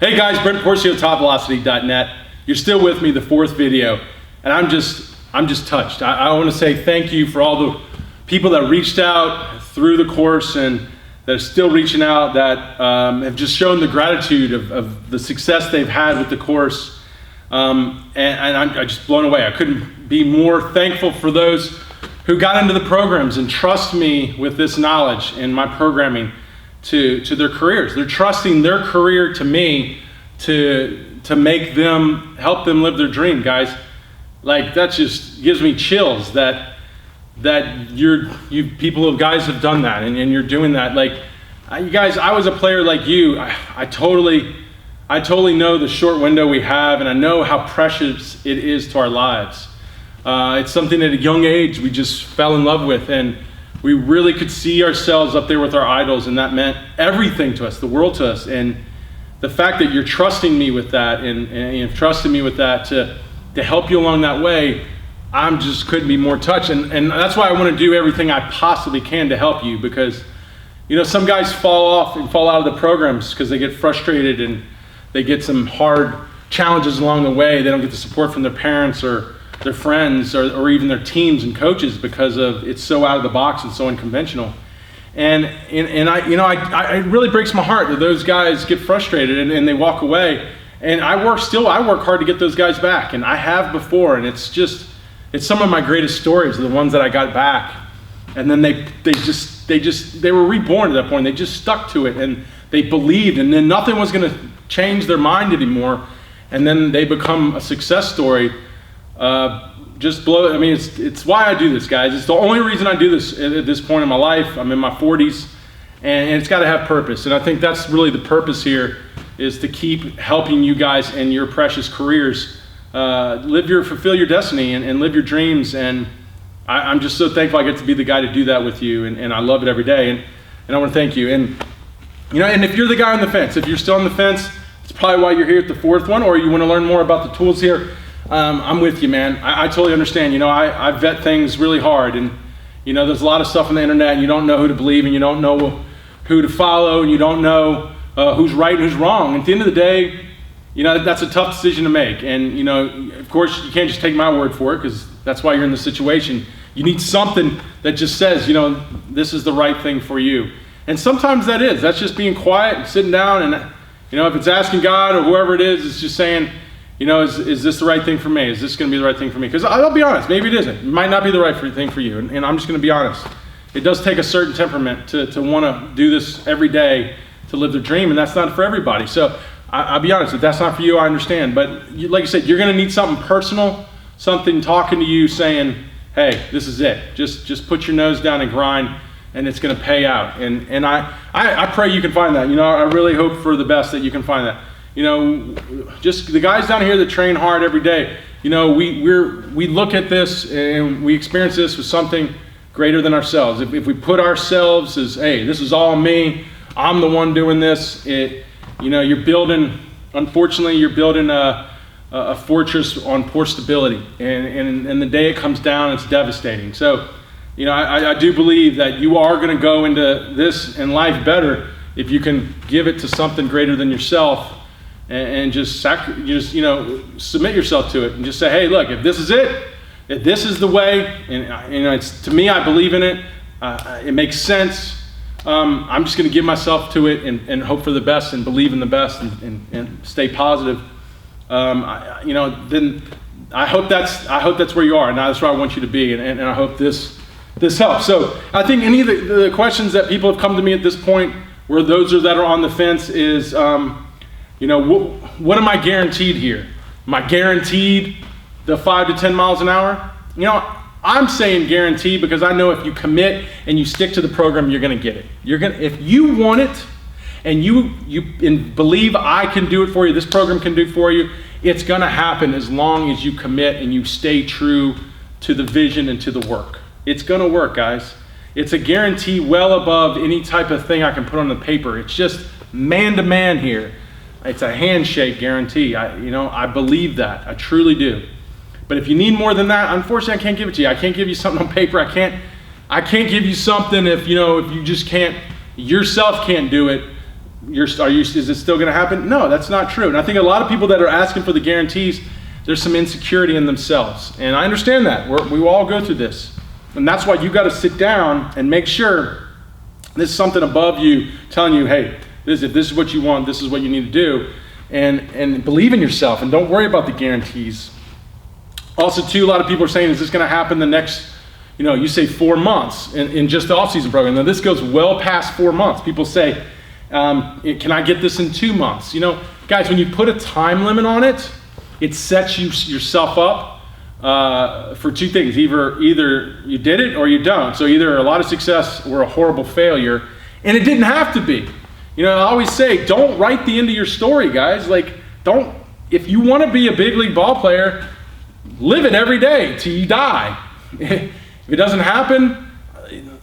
Hey guys, Brent Porcio, TopVelocity.net. You're still with me, the fourth video, and I'm just touched. I want to say thank you for all the people that reached out through the course and that are still reaching out, that have just shown the gratitude of the success they've had with the course. And I'm just blown away. I couldn't be more thankful for those who got into the programs and trust me with this knowledge and my programming to their careers. They're trusting their career to me to make them, help them live their dream, guys. Like, that just gives me chills that you guys have done that and you're doing that. Like, you guys, I was a player like you. I totally know the short window we have, and I know how precious it is to our lives. It's something at a young age we just fell in love with, and we really could see ourselves up there with our idols, and that meant everything to us, the world to us. And the fact that you're trusting me with that and you've trusted me with that to help you along that way, I'm just couldn't be more touched. And that's why I want to do everything I possibly can to help you, because you know, some guys fall off and fall out of the programs because they get frustrated and they get some hard challenges along the way. They don't get the support from their parents or their friends or even their teams and coaches because of it's so out of the box and so unconventional. And it really breaks my heart that those guys get frustrated and they walk away. And I work hard to get those guys back, and I have before. And it's some of my greatest stories are the ones that I got back. And then they were reborn at that point. They just stuck to it and they believed, and then nothing was going to change their mind anymore. And then they become a success story. It's why I do this, guys. It's the only reason I do this at this point in my life. I'm in my 40s, and it's got to have purpose. And I think that's really the purpose here, is to keep helping you guys in your precious careers fulfill your destiny and live your dreams. And I'm just so thankful I get to be the guy to do that with you, and I love it every day. And I want to thank you. And and if you're the guy on the fence, if you're still on the fence, it's probably why you're here at the fourth one, or you want to learn more about the tools here. I'm with you, man. I totally understand. I vet things really hard, and there's a lot of stuff on the internet, and you don't know who to believe, and you don't know who to follow, and you don't know who's right and who's wrong. At the end of the day, that's a tough decision to make. And of course, you can't just take my word for it, because that's why you're in the situation. You need something that just says, this is the right thing for you. And sometimes that's just being quiet and sitting down, and if it's asking God or whoever it is, it's just saying, is this the right thing for me? Is this going to be the right thing for me? Because I'll be honest, maybe it isn't. It might not be the right thing for you. And I'm just going to be honest. It does take a certain temperament to want to do this every day to live their dream, and that's not for everybody. So I'll be honest, if that's not for you, I understand. But like I said, you're going to need something personal, something talking to you saying, hey, this is it. Just put your nose down and grind, and it's going to pay out. And I pray you can find that. I really hope for the best that you can find that. Just the guys down here that train hard every day, we look at this and we experience this with something greater than ourselves. If we put ourselves as, hey, this is all me, I'm the one doing this, you're building a fortress on poor stability. And the day it comes down, it's devastating. So, I do believe that you are going to go into this in life better if you can give it to something greater than yourself. And just submit yourself to it and just say, hey, look, if this is it, if this is the way, and it's, to me, I believe in it, it makes sense, I'm just going to give myself to it and hope for the best and believe in the best and stay positive. Then I hope that's where you are, and that's where I want you to be, and I hope this helps. So I think any of the questions that people have come to me at this point, where those that are on the fence, is what am I guaranteed here? Am I guaranteed the 5 to 10 miles an hour? I'm saying guaranteed because I know if you commit and you stick to the program, you're going to get it. If you want it and you believe I can do it for you, this program can do it for you, it's going to happen as long as you commit and you stay true to the vision and to the work. It's going to work, guys. It's a guarantee well above any type of thing I can put on the paper. It's just man to man here. It's a handshake guarantee. I believe that. I truly do. But if you need more than that, unfortunately, I can't give it to you. I can't give you something on paper. I can't give you something if you just can't, yourself can't do it. is it still gonna happen? No, that's not true. And I think a lot of people that are asking for the guarantees, there's some insecurity in themselves. And I understand that, we will all go through this. And that's why you gotta sit down and make sure this is something above you telling you, hey, if this is what you want, this is what you need to do. And believe in yourself and don't worry about the guarantees. Also too, a lot of people are saying, is this gonna happen the next, you say 4 months in just the off-season program. Now this goes well past 4 months. People say, can I get this in 2 months? Guys, when you put a time limit on it, it sets yourself up for two things. Either you did it or you don't. So either a lot of success or a horrible failure. And it didn't have to be. I always say, don't write the end of your story, guys. If you want to be a big league ball player, live it every day till you die. If it doesn't happen,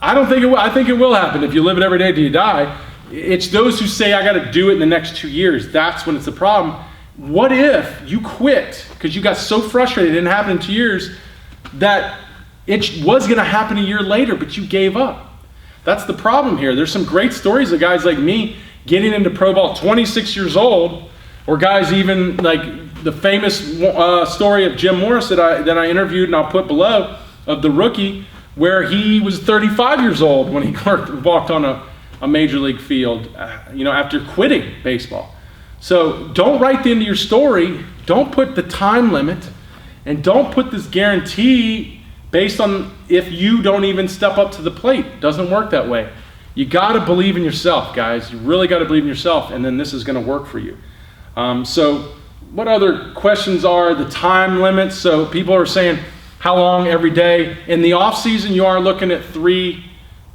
I don't think it will. I think it will happen if you live it every day till you die. It's those who say, I got to do it in the next 2 years. That's when it's a problem. What if you quit because you got so frustrated it didn't happen in 2 years that it was going to happen a year later, but you gave up? That's the problem here. There's some great stories of guys like me getting into pro ball 26 years old, or guys even like the famous story of Jim Morris that I interviewed and I'll put below, of the rookie, where he was 35 years old when he walked on a major league field, after quitting baseball. So don't write the end of your story. Don't put the time limit, and don't put this guarantee based on if you don't even step up to the plate. It doesn't work that way. You got to believe in yourself, guys. You really got to believe in yourself, and then this is going to work for you. So what other questions are? The time limits. So people are saying, how long every day? In the off season, you are looking at 3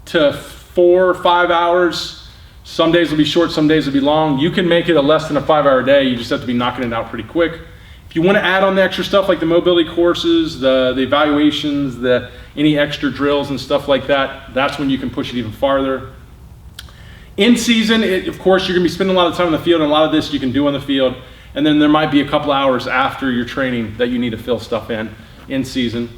to 4 or 5 hours. Some days will be short, some days will be long. You can make it a less than a 5-hour day. You just have to be knocking it out pretty quick. If you want to add on the extra stuff like the mobility courses, the evaluations, any extra drills and stuff like that, that's when you can push it even farther. In season, of course, you're going to be spending a lot of time in the field, and a lot of this you can do on the field. And then there might be a couple hours after your training that you need to fill stuff in season.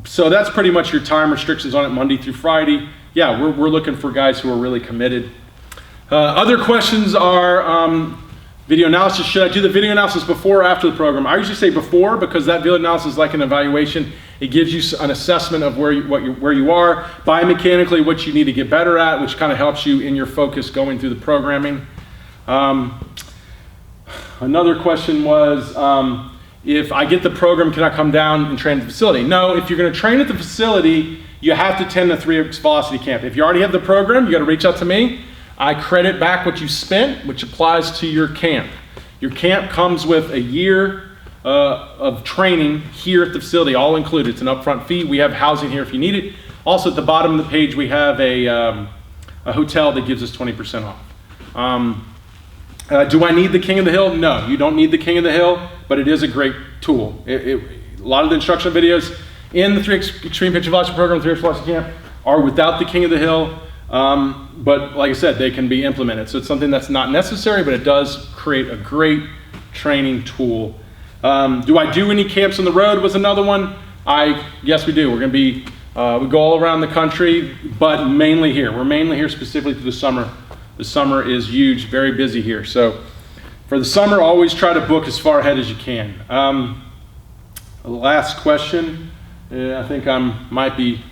So that's pretty much your time restrictions on it, Monday through Friday. Yeah, we're looking for guys who are really committed. Other questions are video analysis. Should I do the video analysis before or after the program? I usually say before, because that video analysis is like an evaluation. It gives you an assessment of where you are, biomechanically what you need to get better at, which kind of helps you in your focus going through the programming. Another question was, if I get the program, can I come down and train at the facility? No, if you're going to train at the facility, you have to attend the 3X Velocity Camp. If you already have the program, you got to reach out to me. I credit back what you spent, which applies to your camp. Your camp comes with a year of training here at the facility, all included. It's an upfront fee. We have housing here if you need it. Also, at the bottom of the page, we have a hotel that gives us 20% off. Do I need the King of the Hill? No, you don't need the King of the Hill, but it is a great tool. A lot of the instructional videos in the 3X Extreme Pitch Velocity Program, 3X Velocity Camp, are without the King of the Hill, but like I said, they can be implemented. So it's something that's not necessary, but it does create a great training tool. Do I do any camps on the road was another one. Yes, we do. We're going to be, we go all around the country, but mainly here. We're mainly here specifically through the summer. The summer is huge, very busy here. So for the summer, always try to book as far ahead as you can. The last question, I think I might be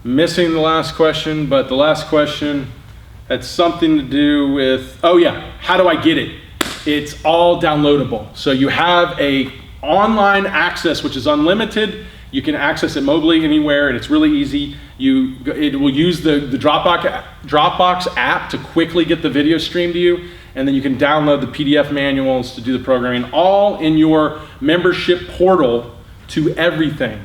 missing the last question, but the last question had something to do with, oh yeah, how do I get it? It's all downloadable. So you have a online access, which is unlimited. You can access it mobily anywhere, and it's really easy. It will use the Dropbox app to quickly get the video streamed to you, and then you can download the PDF manuals to do the programming, all in your membership portal to everything.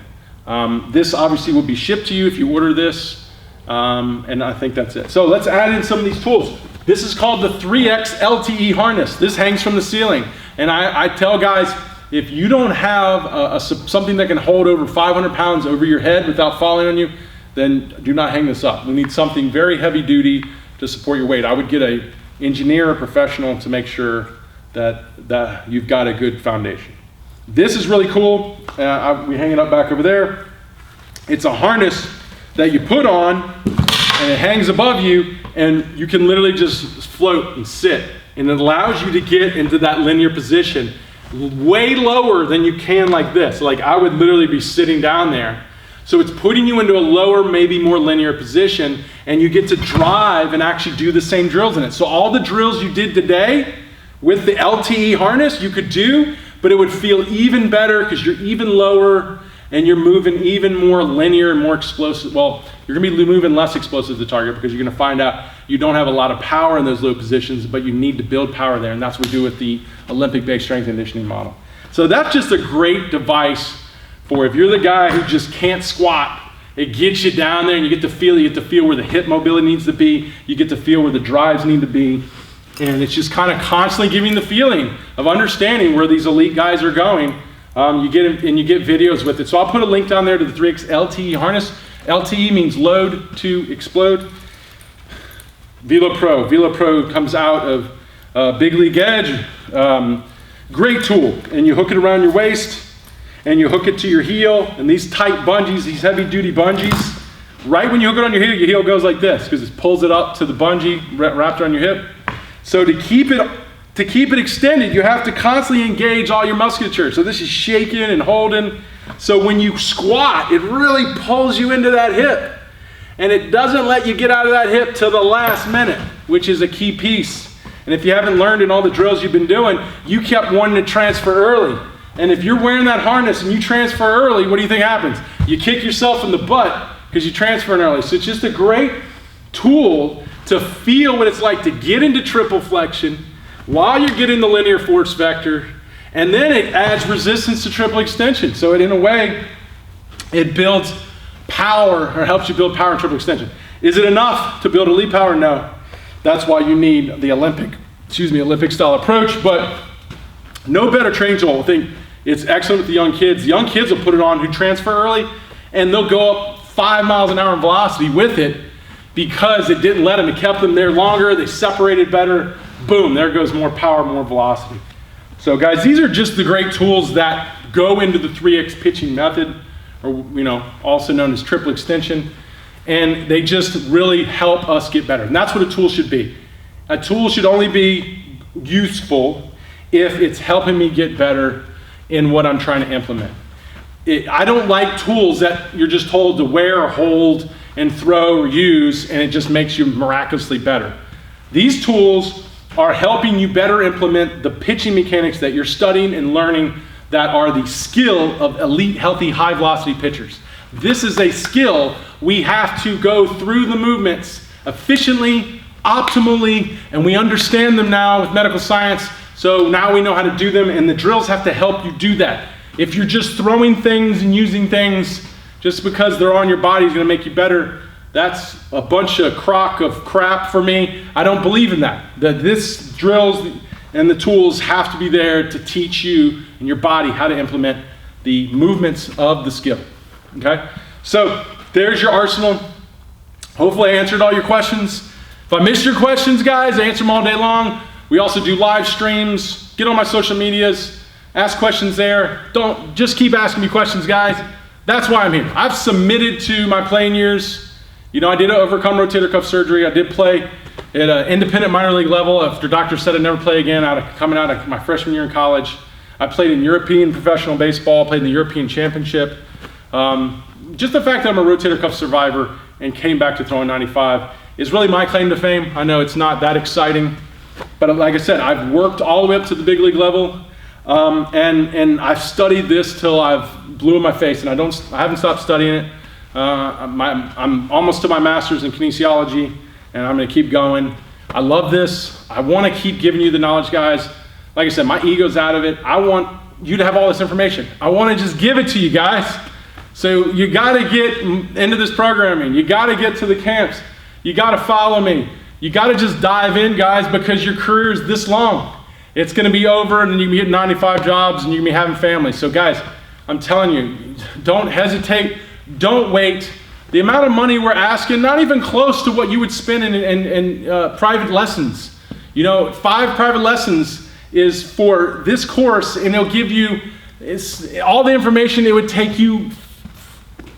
This obviously will be shipped to you if you order this, and I think that's it. So let's add in some of these tools. This is called the 3X LTE harness. This hangs from the ceiling, and I tell guys, if you don't have something that can hold over 500 pounds over your head without falling on you, then do not hang this up. We need something very heavy duty to support your weight. I would get an engineer or professional to make sure that you've got a good foundation. This is really cool. We hang it up back over there. It's a harness that you put on and it hangs above you, and you can literally just float and sit. And it allows you to get into that linear position way lower than you can like this. Like I would literally be sitting down there. So it's putting you into a lower, maybe more linear position, and you get to drive and actually do the same drills in it. So all the drills you did today with the LTE harness you could do, but it would feel even better because you're even lower and you're moving even more linear and more explosive. Well, you're gonna be moving less explosive to the target because you're gonna find out you don't have a lot of power in those low positions, but you need to build power there, and that's what we do with the Olympic-based strength and conditioning model. So that's just a great device for if you're the guy who just can't squat. It gets you down there and you get to feel where the hip mobility needs to be, you get to feel where the drives need to be, and it's just kind of constantly giving the feeling of understanding where these elite guys are going. You get videos with it. So I'll put a link down there to the 3X LTE harness. LTE means load to explode. VeloPro comes out of Big League Edge. Great tool. And you hook it around your waist and you hook it to your heel. And these tight bungees, these heavy duty bungees, right when you hook it on your heel goes like this because it pulls it up to the bungee wrapped around your hip. So to keep it extended, you have to constantly engage all your musculature. So this is shaking and holding. So when you squat, it really pulls you into that hip. And it doesn't let you get out of that hip till the last minute, which is a key piece. And if you haven't learned in all the drills you've been doing, you kept wanting to transfer early. And if you're wearing that harness and you transfer early, what do you think happens? You kick yourself in the butt because you transfer early. So it's just a great tool to feel what it's like to get into triple flexion while you're getting the linear force vector, and then it adds resistance to triple extension. So in a way, it builds power, or helps you build power in triple extension. Is it enough to build elite power? No. That's why you need the Olympic style approach, but no better training tool. I think it's excellent with the young kids. The young kids will put it on who transfer early, and they'll go up 5 miles an hour in velocity with it because it didn't let them. It kept them there longer. They separated better. Boom, there goes more power, more velocity. So guys, these are just the great tools that go into the 3X pitching method, or also known as triple extension, and they just really help us get better. And that's what a tool should be. A tool should only be useful if it's helping me get better in what I'm trying to implement. I don't like tools that you're just told to wear or hold and throw or use, and it just makes you miraculously better. These tools are helping you better implement the pitching mechanics that you're studying and learning that are the skill of elite, healthy, high velocity pitchers. This is a skill we have to go through the movements efficiently, optimally, and we understand them now with medical science, so now we know how to do them, and the drills have to help you do that. If you're just throwing things and using things just because they're on your body is gonna make you better, that's a bunch of crock of crap for me. I don't believe in that. This drills and the tools have to be there to teach you and your body how to implement the movements of the skill, okay? So there's your arsenal. Hopefully I answered all your questions. If I missed your questions, guys, I answer them all day long. We also do live streams. Get on my social medias, ask questions there. Don't just keep asking me questions, guys. That's why I'm here. I've submitted to my playing years. I did overcome rotator cuff surgery. I did play at an independent minor league level after doctors said I'd never play again coming out of my freshman year in college. I played in European professional baseball, played in the European Championship. Just the fact that I'm a rotator cuff survivor and came back to throwing 95 is really my claim to fame. I know it's not that exciting, but like I said, I've worked all the way up to the big league level, and I've studied this till I've blue in my face, and I haven't stopped studying it. I'm almost to my master's in kinesiology, and I'm going to keep going. I love this. I want to keep giving you the knowledge, guys. Like I said, my ego's out of it. I want you to have all this information. I want to just give it to you guys. So you got to get into this programming. You got to get to the camps. You got to follow me. You got to just dive in, guys, because your career is this long. It's going to be over, and you can get 95 jobs, and you can be having families. So guys, I'm telling you, don't hesitate. Don't wait. The amount of money we're asking, not even close to what you would spend in private lessons. 5 private lessons is for this course, and it'll give you all the information it would take you,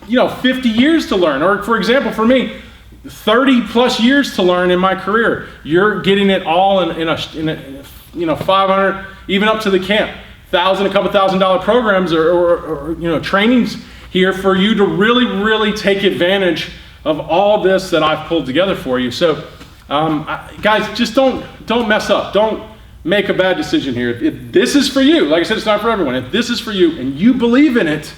50 years to learn. Or for example, for me, 30 plus years to learn in my career. You're getting it all in a 500, even up to the camp, a couple $1,000 programs or trainings here for you to really take advantage of all this that I've pulled together for you. So guys, just don't mess up. Don't make a bad decision here. If this is for you, like I said, it's not for everyone. If this is for you and you believe in it,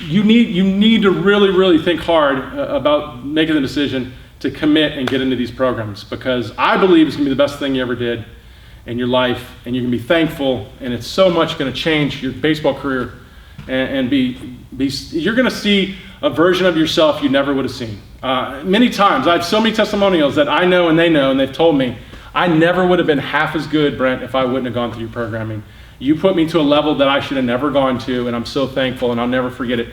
you need to really think hard about making the decision to commit and get into these programs, because I believe it's gonna be the best thing you ever did in your life, and you're gonna be thankful, and it's so much gonna change your baseball career, and you're gonna see a version of yourself you never would have seen. Many times, I have so many testimonials that I know and they know, and they've told me, I never would have been half as good, Brent, if I wouldn't have gone through your programming. You put me to a level that I should have never gone to, and I'm so thankful, and I'll never forget it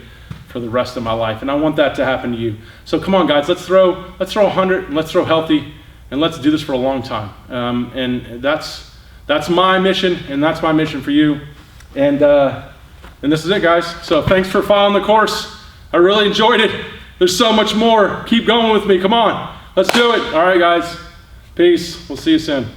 for the rest of my life. And I want that to happen to you. So come on, guys, let's throw 100, and let's throw healthy, and let's do this for a long time. And that's my mission, and that's my mission for you. And this is it, guys. So thanks for following the course. I really enjoyed it. There's so much more. Keep going with me. Come on, let's do it. All right, guys. Peace. We'll see you soon.